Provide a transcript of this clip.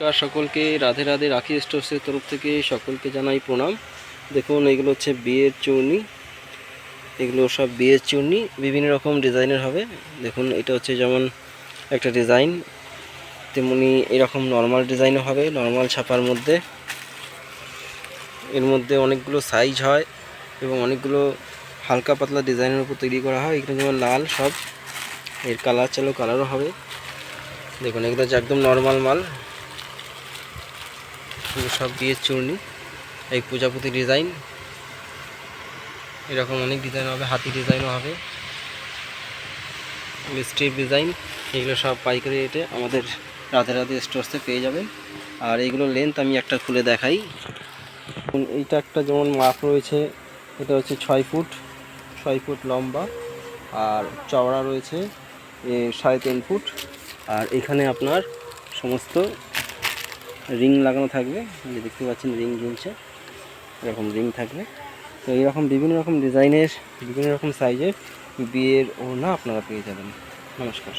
নমস্কার সকলকে, রাধে রাধে। রাখি স্টোর্সের তরফ থেকে সকলকে জানাই প্রণাম। দেখুন, এগুলো হচ্ছে বিয়ের চূর্ণি। এগুলো সব বিয়ের চূর্ণি, বিভিন্ন রকম ডিজাইনের হবে। দেখুন, এটা হচ্ছে যেমন একটা ডিজাইন, তেমনি এরকম নর্মাল ডিজাইনও হবে, নর্মাল ছাপার মধ্যে। এর মধ্যে অনেকগুলো সাইজ হয় এবং অনেকগুলো হালকা পাতলা ডিজাইনের উপর তৈরি করা হয়। এখানে যেমন লাল, সব এর কালার চালো কালারও হবে। দেখুন, এগুলো হচ্ছে একদম নর্মাল মাল। এগুলো সব বিয়ের চূর্ণি। এই প্রজাপতি ডিজাইন, এরকম অনেক ডিজাইন হবে, হাতি ডিজাইনও হবে, স্ট্রিপ ডিজাইন। এগুলো সব পাইকারি রেটে আমাদের রাধে রাধে স্টোর্সে পেয়ে যাবেন। আর এইগুলো লেন্থ আমি একটা খুলে দেখাই। এইটা একটা যেমন মাপ রয়েছে, এটা হচ্ছে 6 ফুট লম্বা, আর চওড়া রয়েছে 3.5 ফুট। আর এখানে আপনার সমস্ত রিং লাগানো থাকবে, দেখতে পাচ্ছেন রিং ঝুলছে, এরকম রিং থাকবে। তো এইরকম বিভিন্ন রকম ডিজাইনের, বিভিন্ন রকম সাইজের বিয়ের ওড়না আপনারা পেয়ে যাবেন। নমস্কার।